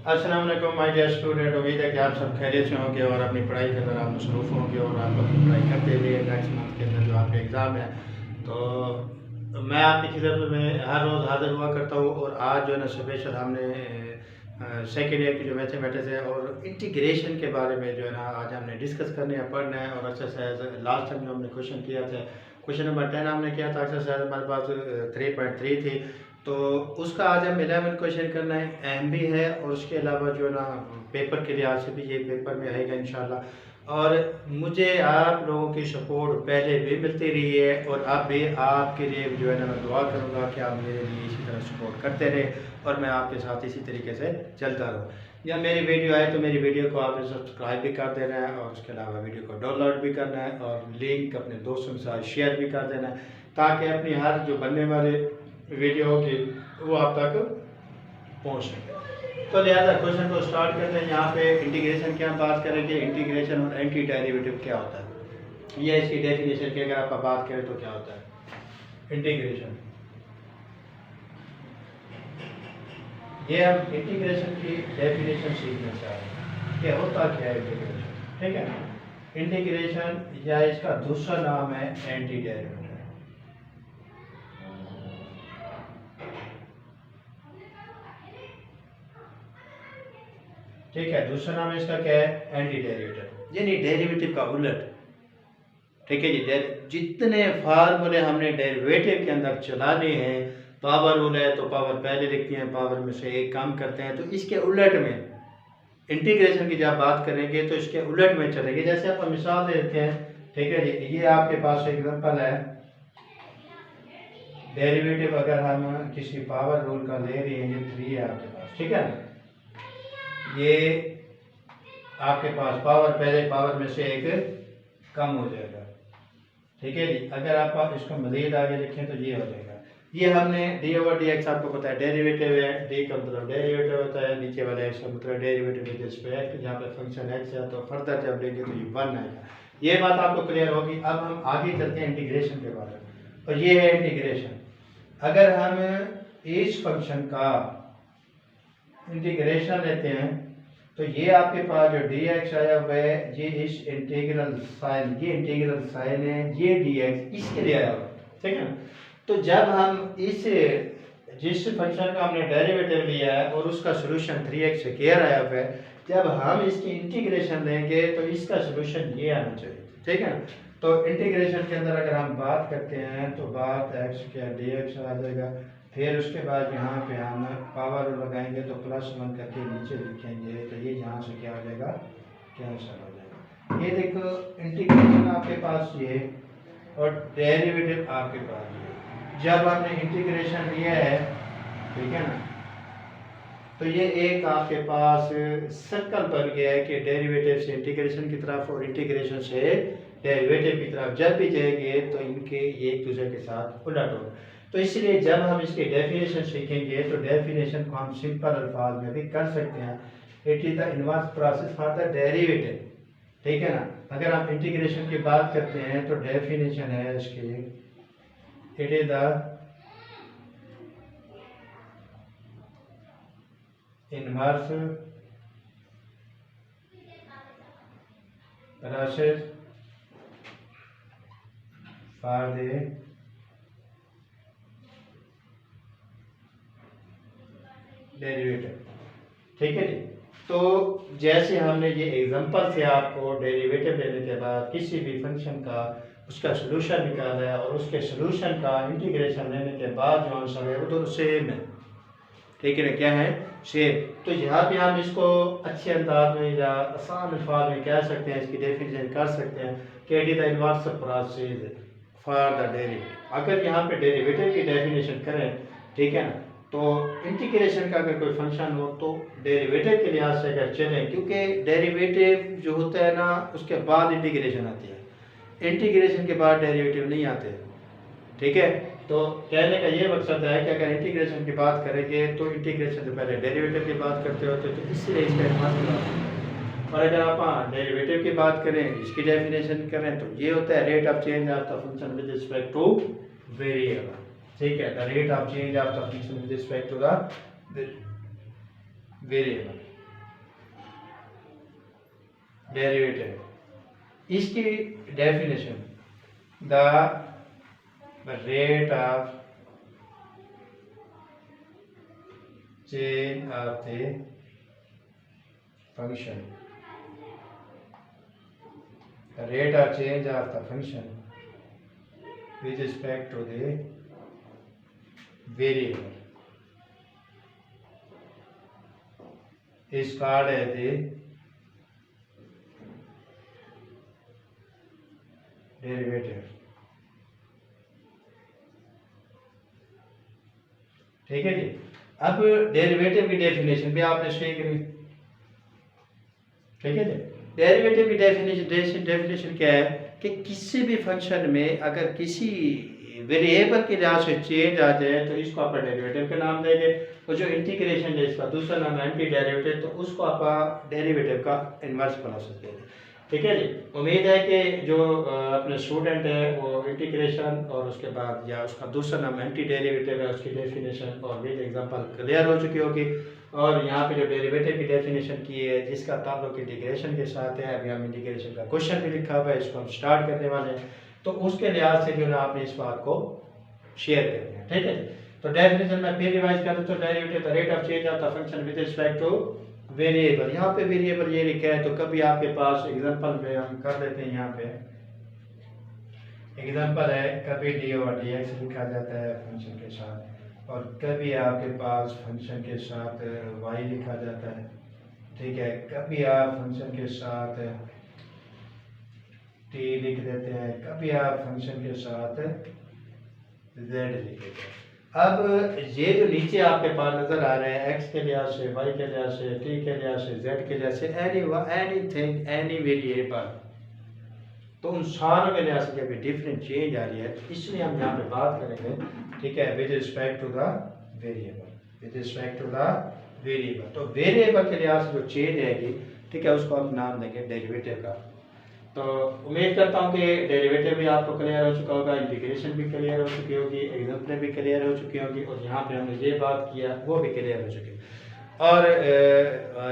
अस्सलाम वालेकुम my dear student. उम्मीद है कि आप सब खैरियत से होंगे और अपनी पढ़ाई के अंदर आप मसरूफ़ होंगे और आप अपनी पढ़ाई करते हुए नेक्स्ट मंथ के अंदर जो आपके एग्ज़ाम है तो मैं आपकी खिदमत में हर रोज़ हाज़िर हुआ करता हूँ। और आज जो है ना स्पेशल हमने सेकेंड ईयर की जो मैथमेटिक्स है और इंटीग्रेशन के बारे में जो है ना आज हमने डिस्कस करने हैं, पढ़ना है। और एक्सरसाइज लास्ट टाइम जो हमने क्वेश्चन किया था, क्वेश्चन नंबर 10 हमने किया था, एक्सरसाइज हमारे पास 3.3 थी, तो उसका आज हम 11 क्वेश्चन करना है। अहम भी है और उसके अलावा जो है ना पेपर के लिहाज से भी ये पेपर में आएगा इंशाल्लाह। और मुझे आप लोगों की सपोर्ट पहले भी मिलती रही है और अब भी आपके लिए जो है ना मैं दुआ करूँगा कि आप मेरे लिए इसी तरह सपोर्ट करते रहे और मैं आपके साथ इसी तरीके से चलता रहूँ। या मेरी वीडियो आए तो मेरी वीडियो को आपने सब्सक्राइब भी कर देना है और उसके अलावा वीडियो को डाउनलोड भी करना है और लिंक अपने दोस्तों के साथ शेयर भी कर देना है ताकि अपनी हर जो बनने वाले वीडियो होगी वो आप तक पहुँच सके। तो लिहाजा क्वेश्चन को स्टार्ट करते हैं। यहाँ पे इंटीग्रेशन की हम बात करेंगे। इंटीग्रेशन और एंटी डेरिवेटिव क्या होता है, ये इसकी डेफिनेशन की अगर आप बात करें तो क्या होता है इंटीग्रेशन। ये हम इंटीग्रेशन की डेफिनेशन सीखना चाह रहे हैं कि होता क्या है इंटीग्रेशन, ठीक है ना। इंटीग्रेशन या इसका दूसरा नाम है एंटी डेरिवेटिव, ठीक है। दूसरा नाम इसका क्या है, एंटी डेरिवेटिव, यानी डेरिवेटिव का उलट, ठीक है जी। जितने फार्मूले हमने डेरिवेटिव के अंदर चलाने हैं, पावर रूल है तो पावर पहले लिखते हैं, पावर में से एक कम करते हैं, तो इसके उलट में इंटीग्रेशन की जब बात करेंगे तो इसके उलट में चलेंगे। जैसे आप मिसाल देते हैं, ठीक है जी। ये आपके पास एग्जांपल है, डेरिवेटिव अगर हम किसी पावर रूल का ले रहे हैं, ये 3 है आपके पास, ठीक है ना। ये आपके पास पावर पहले पावर में से एक कम हो जाएगा, ठीक है जी। अगर आप इसको मजीद आगे लिखें तो ये हो जाएगा। ये हमने डी ओवर डी एक्स आपको पता है डेरिवेटिव है, डी का मतलब डेरिवेटिव होता है, नीचे वाला एक्स का मतलब डेरिवेटिव विद रिस्पेक्ट, जहाँ पे फंक्शन एक्स है तो फर्दर जब लेंगे तो ये 1 आएगा। ये बात आपको क्लियर होगी। अब हम आगे चलते हैं इंटीग्रेशन के बारे में। और ये है इंटीग्रेशन। अगर हम इस फंक्शन का इंटीग्रेशन लेते हैं तो ये आपके पास जो डी एक्स आया हुआ है, ये इस इंटीग्रल साइन, ये इंटीग्रल साइन है, ये डी एक्स इसके लिए आया हुआ है, ठीक है। तो जब हम इस जिस फंक्शन का हमने डेरिवेटिव लिया है और उसका सोल्यूशन 3x स्क्वायर आया हुआ है, जब हम इसकी इंटीग्रेशन लेंगे तो इसका सोल्यूशन ये आना चाहिए, ठीक है। तो इंटीग्रेशन के अंदर अगर हम बात करते हैं तो बात एक्स स्क्वायर डी एक्स आ जाएगा। फिर उसके बाद यहाँ पे हम पावर लगाएंगे तो +1 करके नीचे लिखेंगे तो ये यहाँ से क्या हो जाएगा, कैंसिल हो जाएगा। ये देखो इंटीग्रेशन आपके पास ये और डेरिवेटिव आपके पास ये। जब हमने इंटीग्रेशन लिया है, ठीक है ना, तो ये एक आपके पास सर्कल बन गया है कि डेरिवेटिव से इंटीग्रेशन की तरफ और इंटीग्रेशन से डेरिवेटिव की तरफ जब भी जाएंगे तो इनके ये एक दूसरे के साथ उलट होगा। तो इसलिए जब हम इसकी डेफिनेशन सीखेंगे तो डेफिनेशन को हम सिंपल अल्फाज में भी कर सकते हैं। It is the inverse process for the derivative, ठीक है ना। अगर हम इंटीग्रेशन की बात करते हैं तो डेफिनेशन है इसकी, it is the inverse process for the derivative, ठीक है जी। तो जैसे हमने ये एग्जांपल से आपको डेरिवेटिव लेने के बाद किसी भी फंक्शन का उसका सलूशन निकाला है और उसके सलूशन का इंटीग्रेशन लेने के बाद जो आंसर है वो दोनों सेम है, ठीक है ना, क्या है, सेम। तो यहाँ पे हम इसको अच्छे अंदाज में या आसान अल्फाज में कह सकते हैं, इसकी डेफिनेशन कर सकते हैं कि it is the inverse process for the derivative. अगर यहाँ पे डेरिवेटिव की डेफिनेशन करें, ठीक है ना, तो इंटीग्रेशन का अगर कोई फंक्शन हो तो डेरिवेटिव के लिहाज से अगर चले, क्योंकि डेरिवेटिव जो होता है ना उसके बाद इंटीग्रेशन आती है, इंटीग्रेशन के बाद डेरिवेटिव नहीं आते, ठीक है। तो कहने का ये मकसद है कि अगर इंटीग्रेशन की बात करेंगे तो इंटीग्रेशन से पहले डेरिवेटिव की बात करते होते तो इसलिए इसका इस्तेमाल। और अगर आप डेरिवेटिव की बात करें, इसकी डेफिनेशन करें तो ये होता है rate of change of the function with respect to variable, ठीक है, the rate of change of the function with respect to the variable. Derivative, इसकी definition the rate of change of the function, rate of change of the function with respect to the variable is called as the derivative। ठीक है जी। अब derivative की definition भी आपने सही करी, ठीक है जी। डेरिवेटिव की डेफिनेशन क्या है कि किसी भी फंक्शन में अगर किसी वेरिएबल के लिहाज से चेंज आ जाए तो इसको आप डेरिवेटिव का नाम देंगे, और जो इंटीग्रेशन है इसका दूसरा नाम है एंटी डेरिवेटिव, तो उसको आप डेरिवेटिव का इन्वर्स बना सकते हैं। ठीक है जी। उम्मीद है कि जो अपने स्टूडेंट है वो इंटीग्रेशन और उसके बाद या उसका दूसरा नाम एंटी डेरिवेटिव है उसकी डेफिनेशन और विद एग्जांपल क्लियर हो चुकी होगी। और यहाँ पे जो डेरिवेटिव की डेफिनेशन की है जिसका ताल्लुक इंटीग्रेशन के साथ है, अभी हम इंटीग्रेशन का क्वेश्चन भी लिखा हुआ है, इसको हम स्टार्ट करने वाले हैं, तो उसके लिहाज से जो है आपने इस बात को शेयर करना है। ठीक है। तो डेफिनेशन में फिर रिवाइज कर तो derivative the rate of change of the function with respect to variable. यहाँ पे वेरिएबल ये लिखा है, तो कभी आपके पास एग्जांपल में हम कर लेते हैं, यहाँ पे एग्जांपल है कभी डी ओवर डी एक्स लिखा जाता है फंक्शन के साथ, और कभी आपके पास फंक्शन के साथ y लिखा जाता है। ठीक है। कभी आप फंक्शन के साथ t लिख देते हैं, कभी आप फंक्शन के साथ z लिख देते हैं। अब ये जो नीचे आपके पास नजर आ रहे हैं x के लिहाज से, y के लिहाज से, t के लिहाज से, z के लिहाज से, एनीथिंग एनी वेरिएबल, तो उन सारों के लिहाज से जब डिफरेंट चेंज आ रही है, इसलिए हम यहाँ पे बात करेंगे। ठीक है। With respect to the variable, with respect to the variable, तो वेरिएबल के लिहाज से जो चेंज आएगी, ठीक है, उसको आप नाम देंगे डेरिवेटिव का। तो उम्मीद करता हूँ कि डेरिवेटिव भी आपको क्लियर हो चुका होगा, इंटीग्रेशन भी क्लियर हो चुकी होगी, एग्जाम्पल भी क्लियर हो चुकी होगी, और यहाँ पे हमने ये बात किया वो भी क्लियर हो चुकी है। और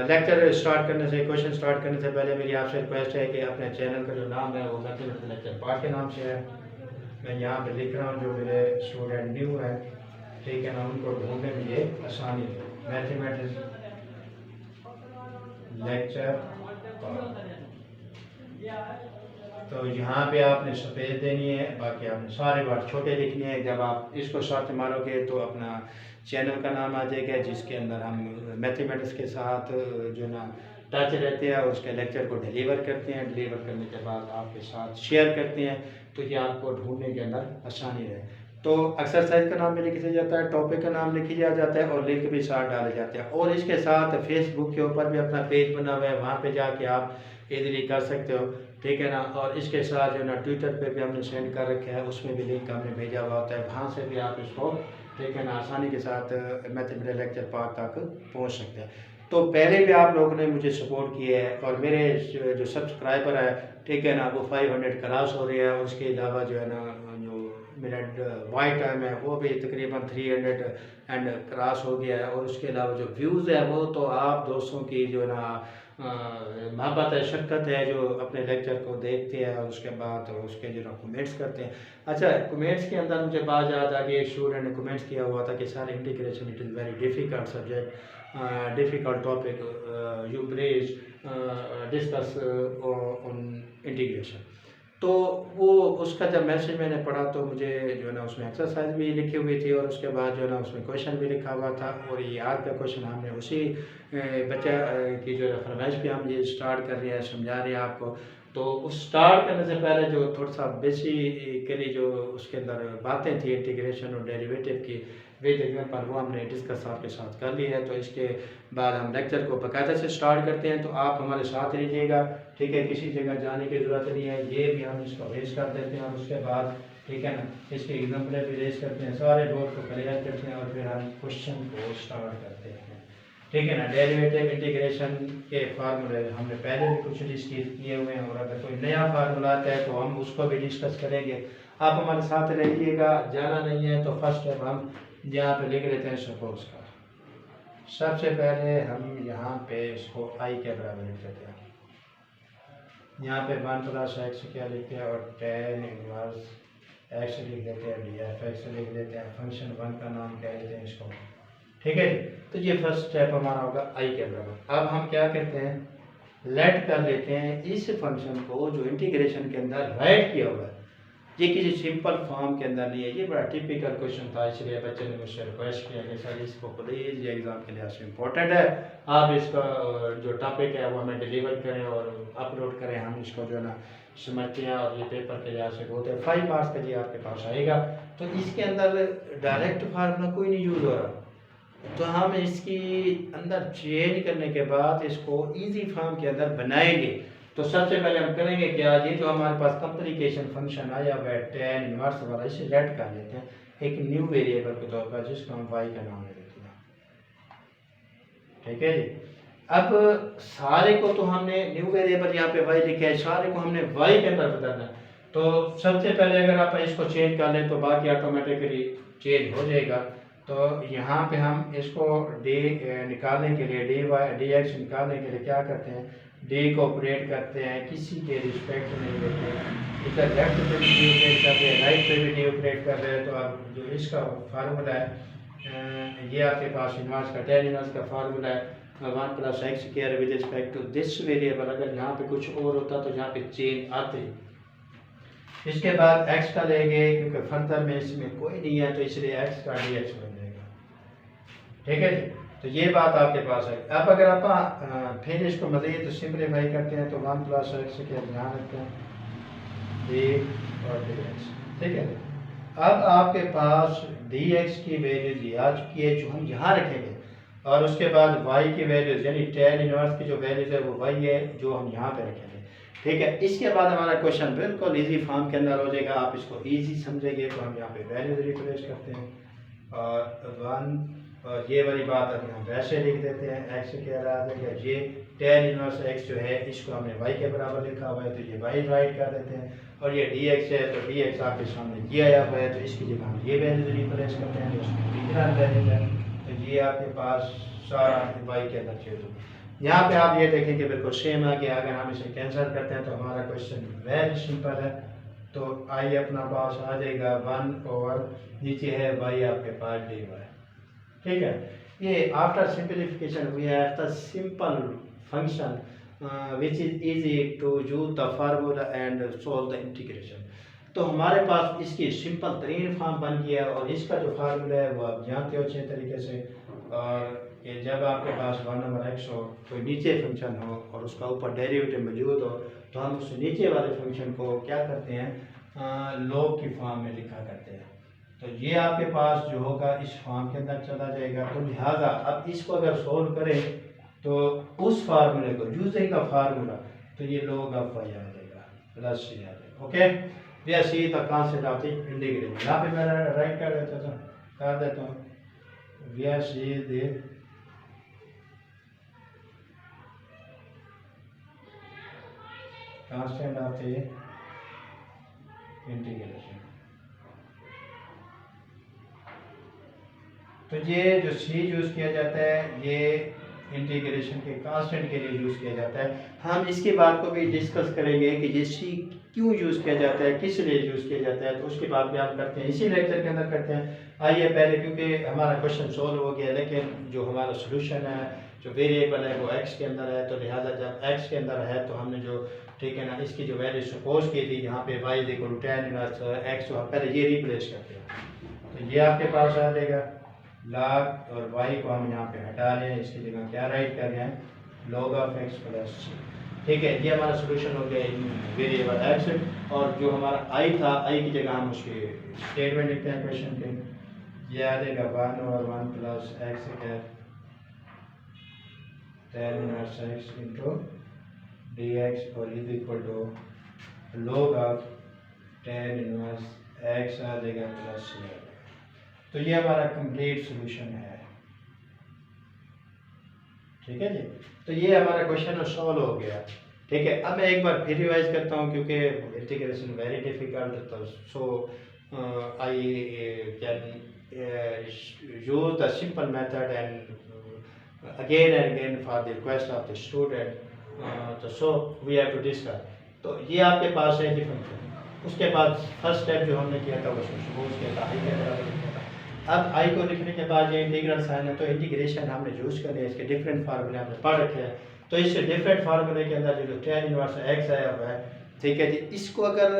लेक्चर स्टार्ट करने से, क्वेश्चन स्टार्ट करने से पहले मेरी आपसे रिक्वेस्ट है कि अपने चैनल का जो नाम है वो मैथमेटिक्स लेक्चर पार्ट के नाम से है। मैं यहाँ पे लिख रहा हूँ जो मेरे स्टूडेंट न्यू है, ठीक है ना, उनको ढूंढने में ये आसानी है। मैथमेटिक्स लेक्चर पार्ट, तो यहाँ पे आपने स्पेस देनी है, बाकी आपने सारे वर्ड छोटे लिखने हैं। जब आप इसको सर्च मारोगे तो अपना चैनल का नाम आ जाएगा जिसके अंदर हम मैथमेटिक्स के साथ जो ना टच रहते हैं, उसके लेक्चर को डिलीवर करते हैं, डिलीवर करने के बाद आपके साथ शेयर करते हैं, तो ये आपको ढूंढने के अंदर आसानी रहे। तो एक्सरसाइज का नाम भी लिख दिया जाता है, टॉपिक का नाम लिख दिया जाता है, और लिंक भी साथ डाले जाते हैं। और इसके साथ फेसबुक के ऊपर भी अपना पेज बना हुआ है, वहाँ पे जाके आप इजीली कर सकते हो। ठीक है ना। और इसके साथ जो ना ट्विटर पे भी हमने सेंड कर रखा है, उसमें भी लिंक हमने भेजा हुआ होता है, वहाँ से भी आप इसको, ठीक है ना, आसानी के साथ मैथमेटिक्स लेक्चर पार्ट तक पहुँच सकते हैं। तो पहले भी आप लोगों ने मुझे सपोर्ट किया है, और मेरे जो सब्सक्राइबर है, ठीक है ना, वो 500 क्रॉस हो रही है, और उसके अलावा जो है ना जो मेरा वाइट टाइम है वो भी तकरीबन 300 एंड क्रॉस हो गया है, और उसके अलावा जो व्यूज़ है वो तो आप दोस्तों की जो है ना मोहब्बत है, शफ़क़त है, जो अपने लेक्चर को देखते हैं और उसके बाद उसके जो कमेंट्स करते हैं। अच्छा, कमेंट्स के अंदर मुझे बात याद आ गई, एक स्टूडेंट ने कमेंट्स किया हुआ था कि sir integration it is very difficult subject, difficult topic, you please discuss on integration. तो वो उसका जब मैसेज मैंने पढ़ा तो मुझे जो है ना उसमें एक्सरसाइज भी लिखी हुई थी, और उसके बाद जो है ना उसमें क्वेश्चन भी लिखा हुआ था, और ये आज का क्वेश्चन हमने उसी बच्चा की जो है फरमाइश पे हम ये स्टार्ट कर रहे हैं, समझा रहे हैं आपको। तो उस स्टार्ट करने से पहले जो थोड़ा सा बेसिकली जो उसके अंदर बातें थी इंटीग्रेशन और डेरिवेटिव की विद एग्जांपल, वो हमने डिस्कस आपके साथ कर ली है। तो इसके बाद हम लेक्चर को बाकायदा से स्टार्ट करते हैं, तो आप हमारे साथ रहिएगा। ठीक है, किसी जगह जाने की ज़रूरत नहीं है, ये भी हम इसको रेस कर देते हैं, और उसके बाद ठीक है ना इसके एग्जाम्पल भी रेस करते हैं, सारे बोर्ड को क्लियर करते हैं, और फिर हम क्वेश्चन को स्टार्ट करते हैं। ठीक है ना। डेरिवेटिव इंटीग्रेशन के फार्मूले हमने पहले भी कुछ डिस्कस किए हुए हैं, और अगर कोई नया फार्मूला आता है तो हम उसको भी डिस्कस करेंगे। आप हमारे साथ रहिएगा, जाना नहीं है। तो फर्स्ट स्टेप हम यहाँ पे लिख लेते हैं सपोज का। सबसे पहले हम यहाँ पे इसको आई के बराबर लिख लेते हैं, यहाँ पे 1 प्लस एक्स क्या लिखते हैं और टेन इनवर्स एक्स लिख देते हैं, डी एफ एक्स लिख देते हैं, फंक्शन 1 का नाम क्या देते हैं इसको। ठीक है जी, तो ये फर्स्ट स्टेप हमारा होगा आई के बराबर। अब हम क्या करते हैं, लेट कर लेते हैं इस फंक्शन को जो इंटीग्रेशन के अंदर राइट किया हुआ है, ये किसी सिंपल फॉर्म के अंदर नहीं है। ये बड़ा टिपिकल क्वेश्चन था, इसलिए बच्चे ने मुझसे रिक्वेस्ट किया कि सर इसको प्लीज़ ये एग्ज़ाम के लिहाज से इम्पोर्टेंट है, आप इसका जो टॉपिक है वो हमें डिलीवर करें और अपलोड करें, हम इसको जो है ना समझते हैं और ये पेपर के लिहाज से बहुत है 5 मार्क्स का जी आपके पास आएगा। तो इसके अंदर डायरेक्ट फार्मूला कोई नहीं यूज़ हो रहा, तो हम इसकी अंदर चेंज करने के बाद इसको इजी फॉर्म के अंदर बनाएंगे। तो सबसे पहले हम करेंगे क्या, ये जो हमारे पास कम्प्लीकेशन फंक्शन आया हुआ है टेन इनवर्स वाला, इसे लेट कर लेते हैं एक न्यू वेरिएबल के तौर पर जिसको हम y का नाम दे देते हैं। ठीक है जी, अब सारे को तो हमने न्यू वेरिएबल यहाँ पे y लिखा है, सारे को हमने y के अंदर बदलना है। तो सबसे पहले अगर आप इसको चेंज कर लें तो बाकी ऑटोमेटिकली चेंज हो जाएगा। तो यहाँ पे हम इसको d निकालने के लिए dx निकालने के लिए क्या करते हैं, d को ऑपरेट करते हैं, किसी के रिस्पेक्ट नहीं देते हैं, इधर लेफ्ट पे भी d ऑपरेट कर रहे हैं, राइट पे भी d ऑपरेट कर रहे हैं। तो अब जो इसका फार्मूला है ये आपके पास इनवर्स का टेन इनवर्स का फार्मूला है 1 plus x square with respect to this variable. अगर यहाँ पे कुछ और होता तो यहाँ पे चेंज आते। इसके बाद x का लेंगे क्योंकि फर्दर में इसमें कोई नहीं है तो इसलिए x का dx बन जाएगा। ठीक है जी, तो ये बात आपके पास है। अब अगर आप फिर इसको मज़ीद सिंपलीफाई करते हैं तो 1 प्लस एक्स के ध्यान रखते हैं d और dx। ठीक है, अब आपके पास dx की वैल्यू आ चुकी है जो हम यहाँ रखेंगे, और उसके बाद y की वैल्यूज यानी टेन इनवर्स की जो वैल्यूज है वो y है जो हम यहाँ पे रखेंगे। ठीक है, इसके बाद हमारा क्वेश्चन बिल्कुल इजी फॉर्म के अंदर हो जाएगा, आप इसको इजी समझेंगे। तो हम यहाँ पे वैल्यूज रिप्लेस करते हैं और 1, और ये वाली बात अभी हम वैसे लिख देते हैं, एक्स क्या रहा है, ये टेन इनवर्स एक्स जो है इसको हमने वाई के बराबर लिखा हुआ है तो ये वाई राइट कर देते हैं, और ये डी एक्स है तो डी एक्स आपके सामने ये आया हुआ है तो इसकी जगह हम ये वैल्यूज रिप्लेस करते हैं, इसमें ओरिजिनल वैल्यूज है तो ये आपके पास सारा वाई के अंदर चेंज होगा। यहाँ पे आप ये देखें कि बिल्कुल सेम आ गया। अगर हम इसे कैंसिल करते हैं तो हमारा क्वेश्चन वेरी सिंपल है, तो आई अपना पास आ जाएगा 1 ओवर नीचे है y आपके पास dy। ठीक है, ये after simplification we have the simple function which is easy to use the formula and solve the integration. तो हमारे पास इसकी सिंपल तरीन फॉर्म बन गया है, और इसका जो फार्मूला है वो आप जानते हो अच्छे तरीके से, और कि जब आपके पास 1 ओवर एक्स हो, कोई नीचे फंक्शन हो और उसका ऊपर डेरिवेटिव मौजूद हो, तो हम उस नीचे वाले फंक्शन को क्या करते हैं, लॉग की फॉर्म में लिखा करते हैं। तो ये आपके पास जो होगा इस फॉर्म के अंदर चला जाएगा। तो लिहाजा अब इसको अगर सोल्व करें तो उस फार्मूले को यूजिंग का फार्मूला, तो ये लॉग ऑफ वाई आ जाएगा प्लस सी आ जाएगा। Okay, we see the concept of the integration. यहाँ पे मैं राइट कर देता हूँ we see the constant of the integration. तो ये जो सी यूज़ किया जाता है ये इंटीग्रेशन के कांस्टेंट के लिए यूज़ किया जाता है। हम इसके बात को भी डिस्कस करेंगे कि ये सी क्यों यूज़ किया जाता है, किस लिए यूज़ किया जाता है, तो उसके बाद भी हम करते हैं, इसी लेक्चर के अंदर करते हैं। आइए पहले, क्योंकि हमारा क्वेश्चन सोल्व हो गया लेकिन जो हमारा सोल्यूशन है, जो वेरिएबल है वो एक्स के अंदर है, तो लिहाजा जब एक्स के अंदर है तो हमने जो, ठीक है ना, इसकी जो वैल्यू सपोज की थी यहाँ पे y equal to tan inverse x, तो पहले ये रिप्लेस करते हैं। तो ये आपके पास आ जाएगा लॉग, और y को हम यहाँ पे हटा लें, इसकी जगह क्या राइट कर रहे हैं, लॉग ऑफ x प्लस। ठीक है, ये हमारा सोल्यूशन हो गया वेरिएबल x, और जो हमारा i था, i की जगह हम उसके स्टेटमेंट लिखते हैं क्वेश्चन के, ये आ जाएगा 1 ओवर 1 प्लस एक्स है ten inverse x into d x, और is equal to log of ten inverse x आ जाएगा प्लस c। तो ये हमारा कंप्लीट सॉल्यूशन है। ठीक है जी, तो ये हमारा क्वेश्चन सॉल्व हो गया। ठीक है, अब मैं एक बार फिर रिवाइज करता हूँ क्योंकि इंटीग्रेशन वेरी डिफिकल्ट, तो so I can use the simple method and again and again for the request of the student. तो so we have to discuss तो ये आपके पास है जी फंक्शन। उसके बाद फर्स्ट स्टेप जो हमने किया था वो सपोज किया था आई के बराबर लिखा था। अब आई को लिखने के बाद ये इंटीग्रल साइन है, तो इंटीग्रेशन हमने यूज करने हैं, इसके डिफरेंट फार्मूले हमने पढ़ रखे हैं। तो इस डिफरेंट फार्मूले के अंदर जो tan इनवर्स एक्स आया हुआ है, ठीक है जी, इसको अगर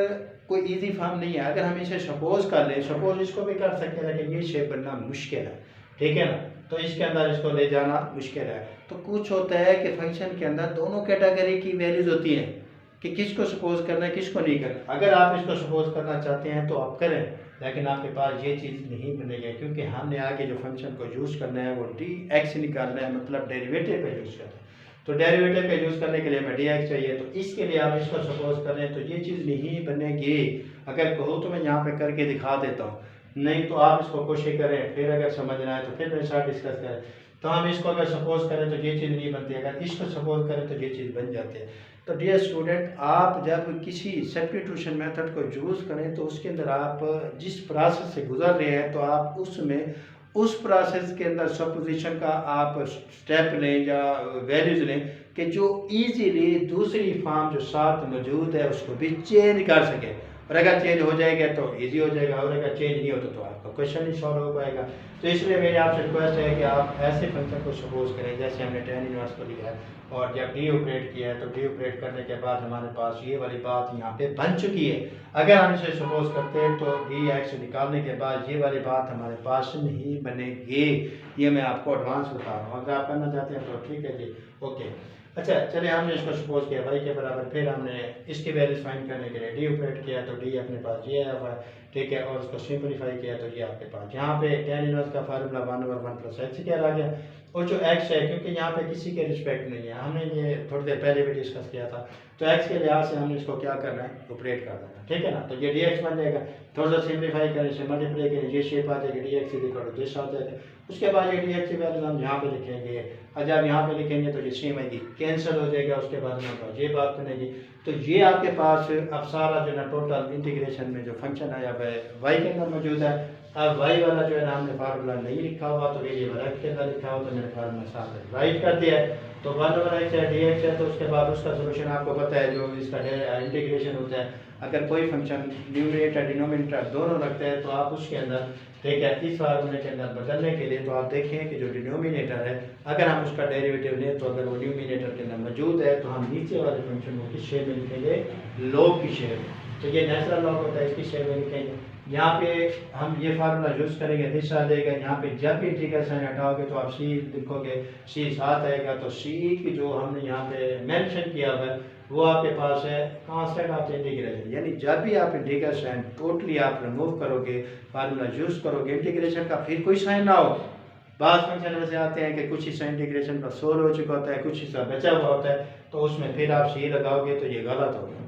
कोई इजी फॉर्म नहीं है, अगर हम इसे सपोज कर लें, सपोज इसको भी कर सकते हैं लेकिन ये शेप बनना मुश्किल है, ठीक है ना, तो इसके अंदर इसको ले जाना मुश्किल है। तो कुछ होता है कि फंक्शन के अंदर दोनों कैटेगरी की वैल्यूज होती हैं कि किसको सपोज करना है किसको नहीं करना। अगर आप इसको सपोज करना चाहते हैं तो आप करें, लेकिन आपके पास ये चीज़ नहीं बनेगी क्योंकि हमने आगे जो फंक्शन को यूज़ करना है वो डी एक्स निकालना है, मतलब डेरिवेटिव पे यूज़ करना है। तो डेरिवेटिव पे यूज़ करने के लिए हमें डी एक्स चाहिए, तो इसके लिए आप इसको सपोज करें तो ये चीज़ नहीं बनेगी। अगर कहो तो मैं यहाँ पे करके दिखा देता हूँ, नहीं तो आप इसको कोशिश करें, फिर अगर समझना है तो फिर मेरे साथ डिस्कस करें। तो हम इसको अगर सपोज करें तो ये चीज़ नहीं बनती, अगर इसको सपोज करें तो ये चीज़ बन जाती है। तो डियर स्टूडेंट, आप जब किसी सब्स्टिट्यूशन मेथड को यूज़ करें तो उसके अंदर आप जिस प्रोसेस से गुजर रहे हैं तो आप उसमें उस प्रोसेस के अंदर सपोजिशन का आप स्टेप लें या वैल्यूज लें कि जो इजीली दूसरी फॉर्म जो साथ मौजूद है उसको भी चेंज कर सके, और अगर चेंज हो जाएगा तो इजी हो जाएगा, और अगर चेंज नहीं होता तो आपका क्वेश्चन नहीं सॉल्व हो पाएगा। तो इसलिए मेरी आपसे रिक्वेस्ट है कि आप ऐसे फंक्शन को सपोज करें जैसे हमने tan इनवर्स को लिया है, और जब डी ऑपरेट किया है तो डी ऑपरेट करने के बाद हमारे पास ये वाली बात यहाँ पे बन चुकी है। अगर हम इसे सपोज करते हैं तो डी एक्स निकालने के बाद ये वाली बात हमारे पास नहीं बनेगी। ये मैं आपको एडवांस बता रहा हूँ, अगर आप करना चाहते हैं तो ठीक है जी, ओके। अच्छा चलिए, हमने इसको सपोज किया y के बराबर, फिर हमने इसकी वैल्यूज फाइंड करने के लिए डी ऑपरेट किया तो डी अपने पास ये आया हुआ है, ठीक है, और उसको सिंपलीफाई किया तो ये आपके पास यहाँ पे tan इनवर्स का फार्मूला 1/1 + x क्या आ गया, और जो x है क्योंकि यहाँ पे किसी के रिस्पेक्ट नहीं है, हमने ये थोड़ी देर पहले भी डिस्कस किया था, तो x के लिहाज से हमने इसको क्या करना है, ऑपरेट कर देना, ठीक है ना। तो ये dx बन जाएगा, थोड़ा सा सिंपलीफाई करें, इसे मल्टीप्लाई करें, ये शेप आ जाएगी dx दिस आ जाएगा। उसके बाद ये dx की वैल्यू हम यहाँ पे लिखेंगे, और जब यहाँ पे लिखेंगे तो ये सेम आएगी, कैंसिल हो जाएगा, उसके बाद हमारे पास ये बात बनेगी। तो ये आपके पास अब सारा जो है ना टोटल इंटीग्रेशन में जो फंक्शन आया वह y के अंदर मौजूद है। अब y वाला जो है ना हमने फार्मूला नहीं लिखा हुआ, तो ये वाला के अंदर लिखा हुआ, तो मैंने फार्मूला साथ राइट कर दिया है। तो 1/x है dx है, तो उसके बाद उसका सोल्यूशन आपको पता है जो इसका इंटीग्रेशन होता है, अगर कोई फंक्शन न्यूमरेटर डिनोमिनेटर दोनों रखते हैं तो आप उसके अंदर, ठीक है, इस फार्मूले के अंदर बदलने के लिए तो आप देखें कि जो डिनोमिनेटर है अगर हम उसका डेरिवेटिव लें तो अगर वो न्यूमरेटर के अंदर मौजूद है तो हम नीचे वाले फंक्शन को किस शेप में लिखेंगे, लॉग की शेप। तो ये नेचुरल लॉग होता है, इसकी शेप में लिखेंगे। यहाँ पे हम ये फार्मूला यूज़ करेंगे, दिस आ जाएगा, यहाँ पे जब भी इंटीग्रल साइन हटाओगे तो आप सी लिखोगे, सी साथ आएगा, तो सी की जो हमने यहाँ पे मेंशन किया हुआ है वो आपके पास है कांस्टेंट ऑफ इंटीग्रेशन, यानी जब भी आप इंटीग्रल साइन टोटली आप रिमूव करोगे, फार्मूला यूज़ करोगे इंटीग्रेशन का, फिर कोई साइन ना हो। बाद फंक्शन में से आते हैं कि कुछ हिस्सा इंटीग्रेशन का सोल्व हो चुका होता है, कुछ हिस्सा बचा हुआ होता है, तो उसमें फिर आप सी लगाओगे तो ये गलत होगा,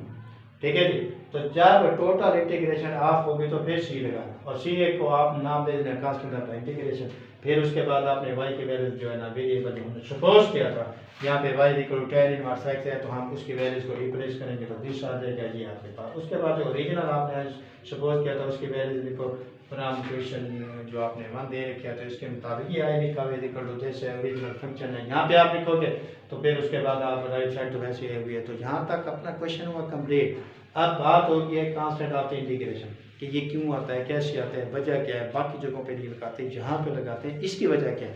ठीक है जी। तो जब टोटल इंटीग्रेशन ऑफ होगी तो फिर सी लगाना, और सी को आप नाम दे देना कांस्टेंट ऑफ इंटीग्रेशन। फिर उसके बाद आपने y की वैल्यूज जो है ना वेरिएबल हमने सपोज किया था, यहाँ पे y = tan इनवर्स x है, तो हम उसकी वैल्यूज को रिप्लेस करेंगे तो दिस आ जाएगा जी आपके पास। उसके बाद जो ओरिजिनल आपने सपोज किया था उसकी वैल्यूज लिखो, फ्रॉम क्वेश्चन जो आपने 1 दे रखा तो इसके मुताबिक ये आई लिखा हुआ जैसे ओरिजिनल फंक्शन है, यहाँ पे आप लिखोगे तो फिर उसके बाद आप राइट साइड तो वैसे हुई है। तो यहाँ तक अपना क्वेश्चन हुआ कंप्लीट। अब बात होगी है कांस्टेंट ऑफ इंटीग्रेशन कि ये क्यों आता है, कैसे आता है, वजह क्या है, बाकी जगहों पे नहीं लगाते, जहाँ पे लगाते हैं इसकी वजह क्या है।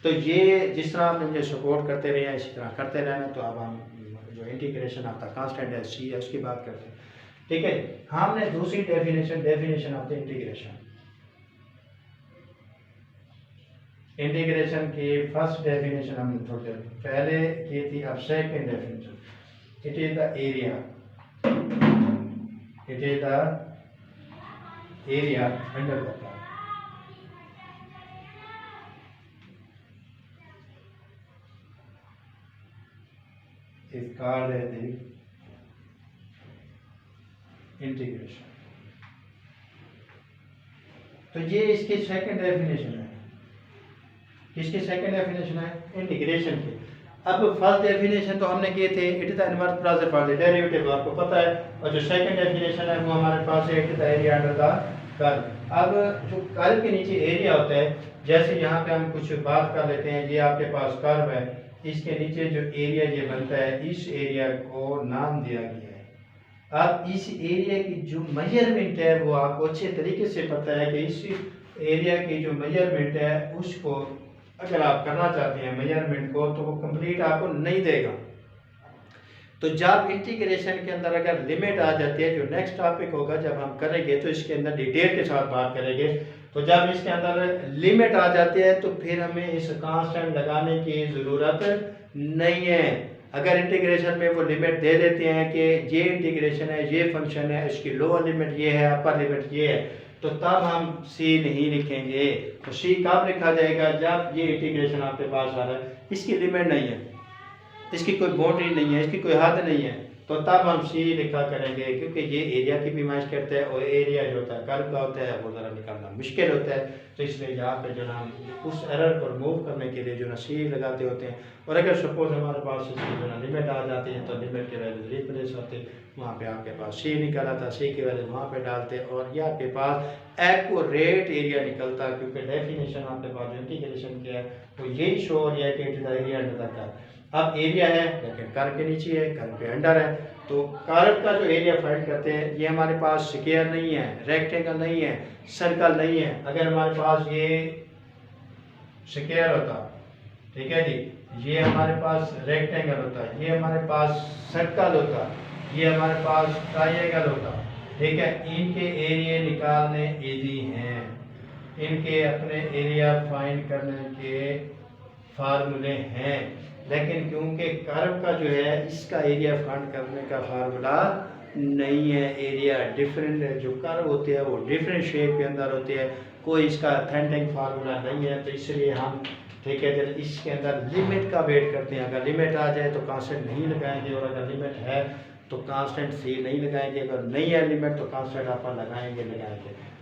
तो ये जिस तरह आपने मुझे सपोर्ट करते रहे हैं इसी तरह करते रहना। तो अब हम जो इंटीग्रेशन ऑफ द कांस्टेंट है सी है उसकी बात करते हैं, ठीक है। हमने दूसरी डेफिनेशन ऑफ द इंटीग्रेशन की फर्स्ट डेफिनेशन हमने थोड़ी देर पहले की थी। अब second definition, it is the area, it is the area under the curve is called as the integration। तो ये इसकी सेकंड डेफिनेशन है, किसकी सेकंड डेफिनेशन है, इंटीग्रेशन की। अब फर्स्ट डेफिनेशन तो हमने किए थे, it is the inverse process for the derivative, आपको पता है, और जो सेकंड डेफिनेशन है वो हमारे पास है, it is the area under the curve. अब जो कर्व के नीचे एरिया होता है, जैसे यहाँ पे हम कुछ बात कर लेते हैं, ये आपके पास कर्व है, इसके नीचे जो एरिया ये बनता है, इस एरिया को नाम दिया गया है, अब इस एरिया की जो मेजरमेंट है वो आपको अच्छे तरीके से पता है कि इस एरिया की जो मेजरमेंट है उसको अगर आप करना चाहते हैं मेजरमेंट को तो वो कंप्लीट आपको नहीं देगा। तो जब इंटीग्रेशन के अंदर अगर लिमिट आ जाती है, जो नेक्स्ट टॉपिक होगा जब हम करेंगे तो इसके अंदर डिटेल के साथ बात करेंगे, तो जब इसके अंदर लिमिट आ जाती है तो फिर हमें इस कांस्टेंट लगाने की ज़रूरत नहीं है। अगर इंटीग्रेशन में वो लिमिट दे देते हैं कि ये इंटीग्रेशन है, ये फंक्शन है, इसकी लोअर लिमिट ये है, अपर लिमिट ये है, तो तब हम सी नहीं लिखेंगे। तो सी कब लिखा जाएगा? जब ये इंटीग्रेशन आपके पास आ रहा है, इसकी लिमिट नहीं है, इसकी कोई बाउंड्री नहीं है, इसकी कोई हद नहीं है, तो तब हम सी लिखा करेंगे, क्योंकि ये एरिया की भी मैच करता है और एरिया जो होता है कर्व का होता है वो ज़रा निकालना मुश्किल होता है। तो इसलिए यहाँ पे जो ना हम उस एरर को रिमूव करने के लिए जो ना सी लगाते होते हैं। और अगर सपोज हमारे पास इसकी जो ना लिमिट आ जाती है तो लिमिट के वैल्यू रिप्लेस होते, वहाँ पे आपके पास सी निकला था, सी की वैल्यू वहाँ पे डालते और ये आपके पास एक्यूरेट एरिया निकलता, क्योंकि डेफिनेशन आपके पास इंटीग्रेशन किया है वो यही शो हो रहा है कि it is the area under the curve. अब एरिया है लेकिन कर्व के नीचे है, कर्व के अंडर है, तो कर्व का जो एरिया फाइंड करते हैं ये हमारे पास स्क्वायर नहीं है, रेक्टेंगल नहीं है, सर्कल नहीं है। अगर हमारे पास ये स्क्वायर होता, ठीक है जी, ये हमारे पास रेक्टेंगल होता, ये हमारे पास सर्कल होता, ये हमारे पास ट्रायंगल होता, ठीक है, इनके एरिया निकालने इजी हैं, इनके अपने एरिया फाइंड करने के फार्मूले हैं। लेकिन क्योंकि कर्व का जो है इसका एरिया फाइंड करने का फार्मूला नहीं है, एरिया डिफरेंट है, जो कर्व होते हैं वो डिफरेंट शेप के अंदर होते हैं, कोई इसका ऑथेंटिक फार्मूला नहीं है। तो इसलिए हम, ठीक है, जब इसके अंदर लिमिट का वेट करते हैं, अगर लिमिट आ जाए तो कांस्टेंट नहीं लगाएंगे, और अगर लिमिट है तो कांस्टेंट सी नहीं लगाएंगे, अगर नहीं है लिमिट तो कांस्टेंट आप लगाएंगे।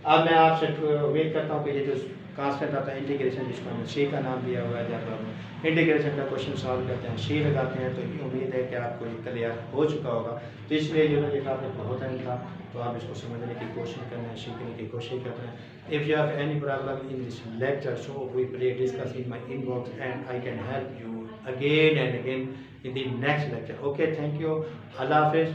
अब मैं आपसे उम्मीद करता हूँ कि ये जो कांस्टेंट आता है इंटीग्रेशन, जिसको हमने सी का नाम दिया हुआ है, जब हम इंटीग्रेशन का क्वेश्चन सॉल्व करते हैं सी लगाते हैं, तो ये उम्मीद है कि आपको ये क्लियर हो चुका होगा। तो इसलिए जो है ये टॉपिक बहुत अहम था, तो आप इसको समझने की कोशिश करना है, सीखने की कोशिश करते हैं। If you have any problem in this lecture, so we please discuss in my inbox and I can help you again and again in the next lecture. Okay, thank you. Allah Hafiz.